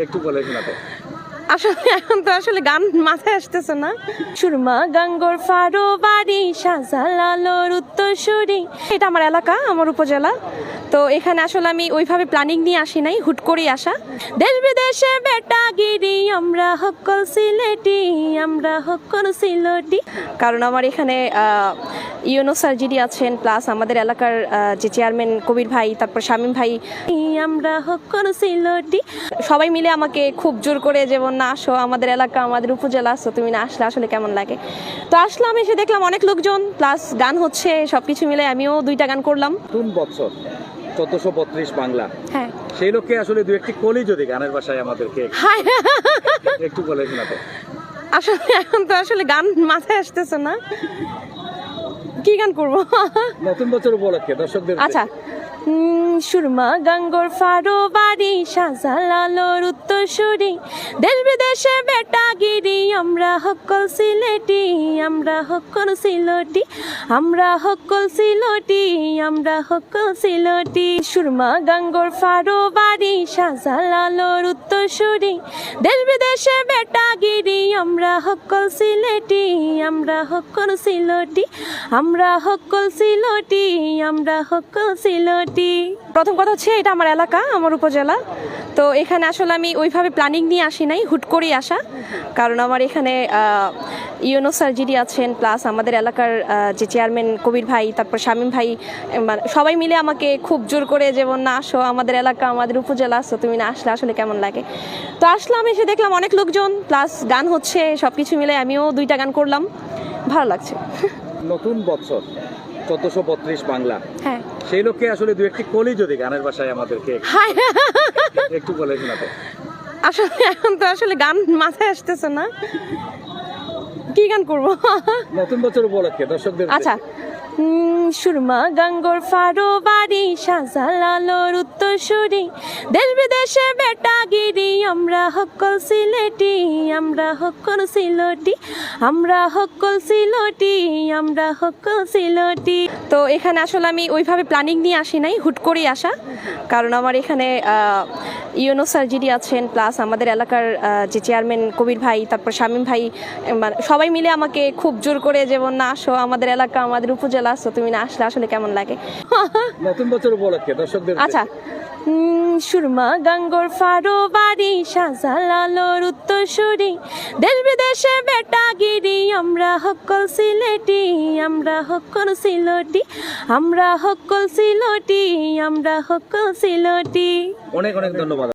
একটু বলে শোনাতে। আসলে এখন তো আসলে গান মাথায় আসতেছে না। সুরমা গাঙ্গর ফারো বাড়ি শাহজালালোর উত্তরসূরি। এটা আমার এলাকা, আমার উপজেলা। তো এখানে আসলে আমি ওইভাবে প্ল্যানিং নিয়ে আসি নাই, হুট করেই আসা। দেশ বিদেশে বেটাগিরি আমরা হক্কল সিলেটি, আমরা হক্কল সিলেটি। কারণ আমার এখানে ইউনো সার্জারি আছেন, প্লাস আমাদের এলাকার যে চেয়ারম্যান কবির ভাই, তারপর শামীম ভাই, আমরা হক্কল সিলেটি। সবাই মিলে আমাকে খুব জোর করে, যেমন না আসো আমাদের এলাকা, আমাদের উপজেলা, আসো তুমি না আসলে আসলে কেমন লাগে। তো আসলাম, এসে দেখলাম অনেক লোকজন, প্লাস গান হচ্ছে, সবকিছু মিলে আমিও 2টা গান করলাম। নতুন বছর 1432 বাংলা, হ্যাঁ, সেই লোককে আসলে দু একটি কলি যদি গানের ভাষায় আমাদেরকে একটু বলে শোনাতে। আসলে এখন তো আসলে গান মাথায় আসতেছে না, কি গান করবো। নতুন বছর উপলক্ষে দর্শকদের। আচ্ছা, সুরমা গাঙ্গর ফারো বাড়ি শাহজালালোর উত্তরসূরি। দেশ বিদেশে বেটাগিরি আমরা হক্কল সিলেটি, আমরা হক্কল সিলেটি, আমরা হক্কল সিলেটি, আমরা হক্কল সিলেটি। সুরমা গাঙ্গর ফারো বাড়ি শাহজালালোর উত্তরসূরি। দেশ বিদেশে বেটাগিরি আমরা হক্কল সিলেটি, আমরা হক্কল সিলেটি, আমরা হক্কল সিলেটি, আমরা হক্কল সিলেটি। প্রথম কথা হচ্ছে এটা আমার এলাকা, আমার উপজেলা। তো এখানে আসলে আমি ওইভাবে প্ল্যানিং নিয়ে আসি নাই, হুট করেই আসা। কারণ আমার এখানে ইউনো সার্জারি আছেন, প্লাস আমাদের এলাকার যে চেয়ারম্যান কবির ভাই, তারপর শামীম ভাই, সবাই মিলে আমাকে খুব জোর করে, যেমন না আসো আমাদের এলাকা, আমাদের উপজেলা, আসো তুমি না আসলে আসলে কেমন লাগে। তো আসলাম, এসে দেখলাম অনেক লোকজন, প্লাস গান হচ্ছে, সবকিছু মিলে আমিও 2টা গান করলাম, ভালো লাগছে। নতুন বছর 1432 বাংলা, হ্যাঁ, সেই লোককে আসলে দু একটি কলি যদি গানের ভাষায় আমাদেরকে একটু বলে শোনাতে। আসলে এখন তো আসলে গান মাথায় আসতেছে না, কি গান করবো। নতুন বছর উপলক্ষে দর্শকদের। আচ্ছা, সুরমা গাঙ্গর ফারো বাড়ি শাহজালালোর উত্তরসূরি। দেশ বিদেশে বেটাগিরি আমরা হক্কল সিলেটি, আমরা হক্কল সিলেটি, আমরা হক্কল সিলেটি, আমরা হক্কল সিলেটি। তো এখানে আসলে আমি ওইভাবে প্ল্যানিং নিয়ে আসি নাই, হুট করেই আসা। কারণ আমার এখানে ইউনো সার্জারি আছেন, প্লাস আমাদের এলাকার যে চেয়ারম্যান কবির ভাই, তারপর শামীম ভাই, সবাই মিলে আমাকে খুব জোর করে, যেমন না আসো আমাদের এলাকা, আমাদের উপজেলা, আসো তুমি না আসলে আসলে কেমন লাগে। নতুন বছর উপলক্ষে দর্শকদের। আচ্ছা, সুরমা গাঙ্গর ফারো বাড়ি শাহজালালোর উত্তরসূরি। দেশ বিদেশে বেটাগিরি আমরা হক্কল সিলেটি, আমরা হক্কল সিলেটি, আমরা হক্কল সিলেটি, আমরা হক্কল সিলেটি। অনেক অনেক ধন্যবাদ।